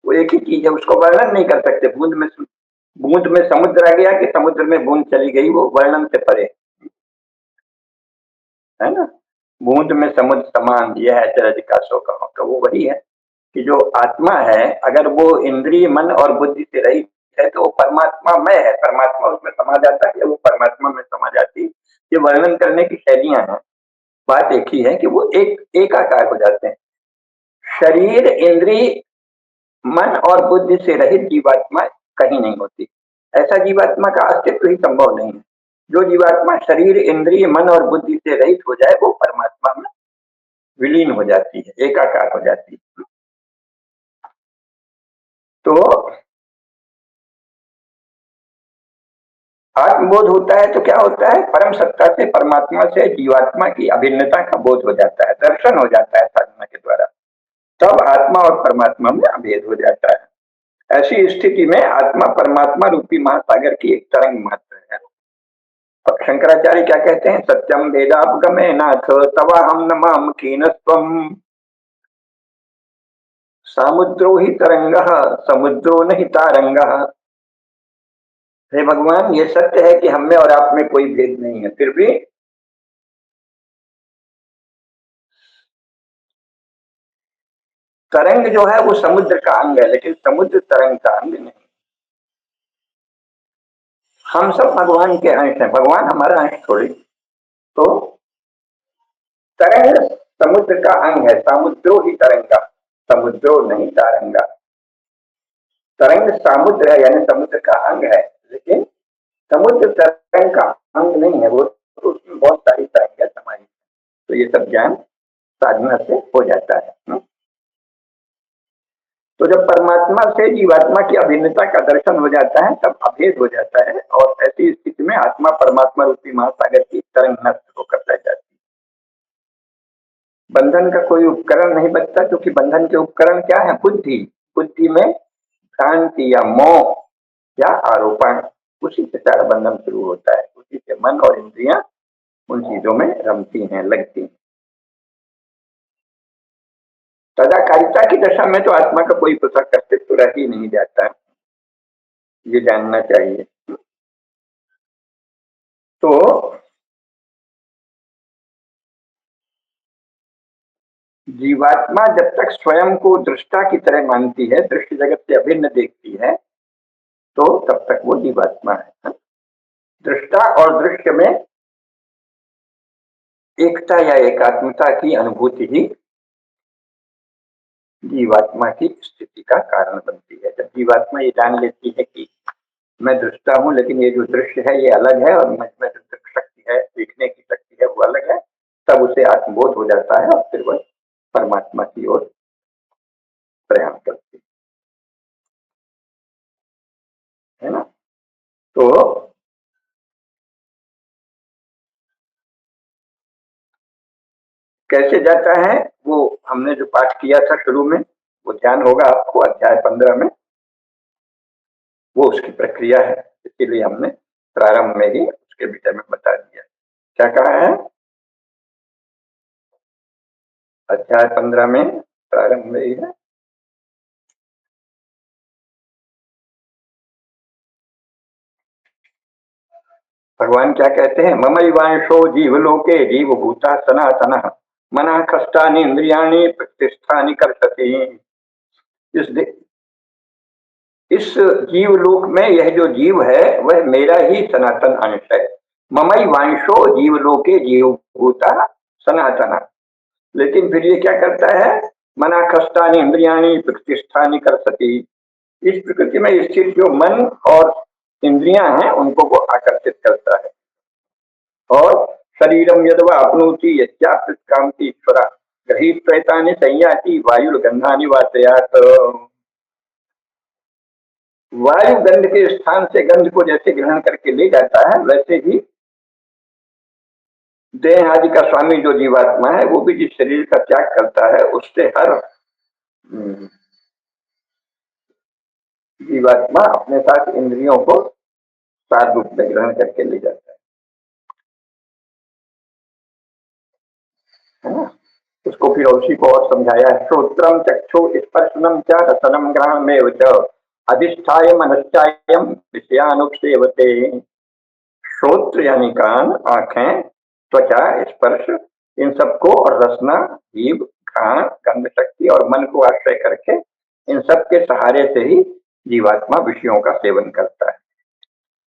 वो एक ही चीज है, उसको वर्णन नहीं कर सकते। बूंद में समुद्र आ गया कि समुद्र में बूंद चली गई, वो वर्णन से परे है ना। बूंद में समुद्र समान, यह है अचरज का सो कहो। तो वो वही है कि जो आत्मा है, अगर वो इंद्रिय, मन और बुद्धि से रहित है तो वो परमात्मा में है, परमात्मा उसमें समा जाता है, वो परमात्मा में समा जाती है। ये वर्णन करने की शैलियां हैं, बात एक ही है कि वो एक आकार हो जाते हैं। शरीर, इंद्रिय, मन और बुद्धि से रहित जीवात्मा कहीं नहीं होती। ऐसा जीवात्मा का अस्तित्व ही संभव नहीं है। जो जीवात्मा शरीर, इंद्रिय, मन और बुद्धि से रहित हो जाए वो परमात्मा में विलीन हो जाती है, एकाकार हो जाती है। तो आत्मबोध होता है तो क्या होता है, परम सत्ता से, परमात्मा से जीवात्मा की अभिन्नता का बोध हो जाता है, दर्शन हो जाता है साधना के द्वारा। तब आत्मा और परमात्मा में अभेद हो जाता है। ऐसी स्थिति में आत्मा परमात्मा रूपी महासागर की एक तरंग मात्र है। और शंकराचार्य क्या कहते हैं, सत्यम वेदापगमे नाथ तवा हम नमाम कीनस्त्वम सामुद्रो ही तरंग समुद्रो नहीं तारंग। हे भगवान, ये सत्य है कि हम में और आप में कोई भेद नहीं है, फिर भी तरंग जो है वो समुद्र का अंग है, लेकिन समुद्र तरंग का अंग नहीं। हम सब भगवान के अंश हैं, भगवान हमारा अंश थोड़ी। तो तरंग समुद्र का अंग है, समुद्रो ही तरंगा समुद्रो नहीं तारंगा। तरंग समुद्र है, यानी समुद्र का अंग है, लेकिन समुद्र तरंग का अंग नहीं है। वो तो उसमें बहुत सारी तरंगें समाई। तो ये सब ज्ञान साधना से हो जाता है। तो जब परमात्मा से जीवात्मा की अभिन्नता का दर्शन हो जाता है तब अभेद हो जाता है, और ऐसी स्थिति में आत्मा परमात्मा रूपी महासागर की तरंग नष्ट होकर रह जाती है। बंधन का कोई उपकरण नहीं बचता, क्योंकि बंधन के उपकरण क्या है, बुद्धि। बुद्धि में भ्रांति या मोह या आरोपण, उसी से सारा बंधन शुरू होता है। उसी से मन और इंद्रियां उन चीजों में रमती हैं, लगती हैं। सदाकारिता की दशा में तो आत्मा का कोई पृथक अस्तित्व रह ही नहीं जाता है, ये जानना चाहिए। तो जीवात्मा जब तक स्वयं को दृष्टा की तरह मानती है, दृश्य जगत से अभिन्न देखती है, तो तब तक वो जीवात्मा है। दृष्टा और दृश्य में एकता या एकात्मता की अनुभूति ही जीवात्मा की स्थिति का कारण बनती है। जब जीवात्मा ये जान लेती है कि मैं दृष्टा हूँ, लेकिन ये जो दृश्य है ये अलग है, और मुझ में जो शक्ति है, देखने की शक्ति है, वो अलग है, तब उसे आत्मबोध हो जाता है, और फिर वह परमात्मा की ओर प्रयाण करती है ना। तो कैसे जाता है, वो हमने जो पाठ किया था शुरू में, वो ध्यान होगा आपको अध्याय 15 में, वो उसकी प्रक्रिया है। इसीलिए हमने प्रारंभ में ही उसके विषय में बता दिया। क्या कहा है अध्याय 15 में, प्रारंभ में ही है। भगवान क्या कहते हैं, ममैवांशो जीवलोके जीवभूता सनातन मना कष्टानि इंद्रियाणि प्रतिष्ठानि कर्षति। इस इस जीवलोक में यह जो जीव है वह मेरा ही सनातन अंश है। ममैवांशो जीवलोके जीवभूता सनातन। लेकिन फिर ये क्या करता है, मना कष्टानि इंद्रियाणि प्रतिष्ठानि कर्षति। इस प्रकृति में स्थित जो मन और इंद्रियां हैं उनको वो आकर्षित करता है। और शरीरम यदवा अपनोति यच्चाप्युत्क्रांति ईश्वरा गृहीत प्रैतानि संयाति वायुर्गंधानि वातयात। वायु गंध के स्थान से गंध को जैसे ग्रहण करके ले जाता है, वैसे ही देह आदि का स्वामी जो जीवात्मा है वो भी जिस शरीर का त्याग करता है, उससे हर जीवात्मा अपने साथ इंद्रियों को सार रूप में ग्रहण करके ले जाता है ना। उसको फिर उसी को और समझाया है, श्रोत्रम चक्षु स्पर्शनम च रसनम ग्रहणमेव च अधिष्ठाय मनश्चायम विषयानुसेवते। श्रोत्र यानी कान, आंखें, त्वचा, स्पर्श, इन सबको, और रसना, जीव, घ्राण, गंध शक्ति, और मन को आश्रय करके इन सब के सहारे से ही जीवात्मा विषयों का सेवन करता है।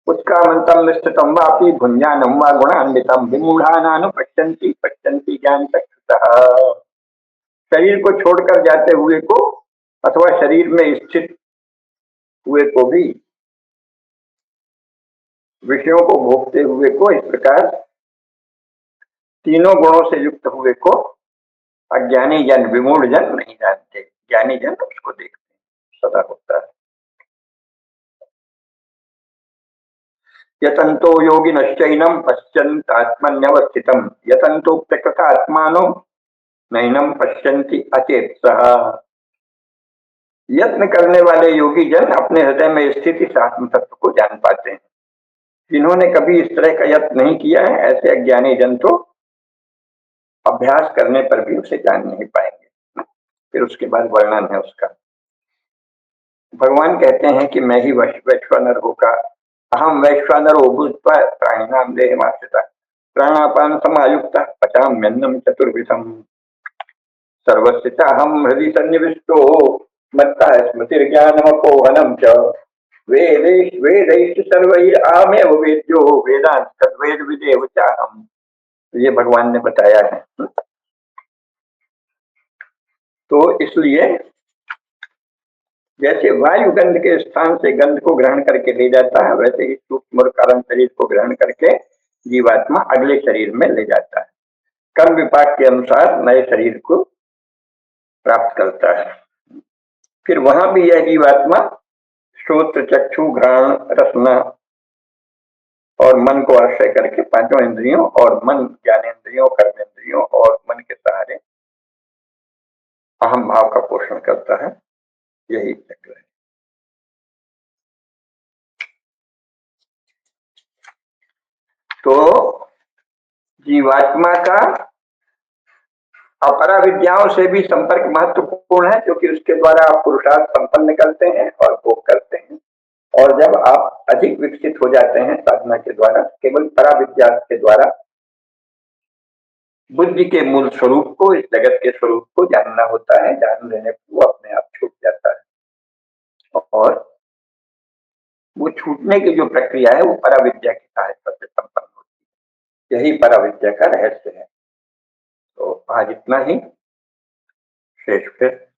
उत्क्रामंतम निश्चितम वापि भुंजानम वा गुणान्वितम विमूढ़ानानु पश्यन्ति पश्यन्ति ज्ञान चक्षुषः। शरीर को छोड़कर जाते हुए को, अथवा शरीर में स्थित हुए को भी विषयों को भोगते हुए को इस प्रकार तीनों गुणों से युक्त हुए को अज्ञानी जन, विमूढ़ जन नहीं जानते। ज्ञानी जन उसको देखते हैं, सदा होता है। यतन्तो योगिनश्चैनं पश्यन्तात्मन्यवस्थितं यतन्तोऽप्यकृत आत्मानो नैनं पश्यन्ति अचेतसः। यत्न करने वाले योगी जन अपने हृदय में स्थित इस आत्म तत्व को जान पाते हैं। जिन्होंने कभी इस तरह का यत्न नहीं किया है, ऐसे अज्ञानी जन तो अभ्यास करने पर भी उसे जान नहीं पाएंगे। फिर उसके बाद वर्णन है उसका। भगवान कहते हैं कि मैं ही वैश्वानर होगा। अहम वैश्वानरो भूत्वा प्राणिनां देहमाश्रितः प्राणापान समायुक्तः पचाम्यन्नं चतुर्विधम् सर्वस्य चाहं हृदि सन्निविष्टो मत्तः स्मृतिर्ज्ञानमपोहनं च वेदैश्च सर्वैरहमेव वेद्यो वेदांत तद्वेद विदेव चाहम्। ये भगवान ने बताया है। तो इसलिए जैसे वायु गंध के स्थान से गंध को ग्रहण करके ले जाता है, वैसे ही सूक्ष्म और कारण शरीर को ग्रहण करके जीवात्मा अगले शरीर में ले जाता है। कर्म विपाक के अनुसार नए शरीर को प्राप्त करता है। फिर वहां भी यह जीवात्मा श्रोत्र चक्षु घ्राण रसना और मन को आश्रय करके पांचों इंद्रियों और मन ज्ञानेन्द्रियों कर्मेंद्रियों और मन के सहारे अहम भाव का पोषण करता है। यही चक्र है। तो जीवात्मा का अपरा विद्याओं से भी संपर्क महत्वपूर्ण है, क्योंकि उसके द्वारा आप पुरुषार्थ संपन्न करते हैं और भोग करते हैं। और जब आप अधिक विकसित हो जाते हैं साधना के द्वारा, केवल परा विद्या के द्वारा बुद्धि के मूल स्वरूप को, इस जगत के स्वरूप को जानना होता है। जान लेने पर वो अपने आप छूट जाता है। और वो छूटने की जो प्रक्रिया है वो परा विद्या की सहायता से संपन्न होती है। यही परा विद्या का रहस्य है। तो आज इतना ही। शेष फिर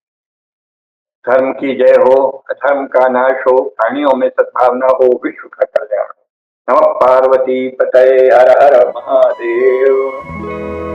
धर्म की जय हो, अधर्म का नाश हो, प्राणियों में सद्भावना हो, विश्व का कल्याण हो। नमः पार्वती पतये, हर हर महादेव।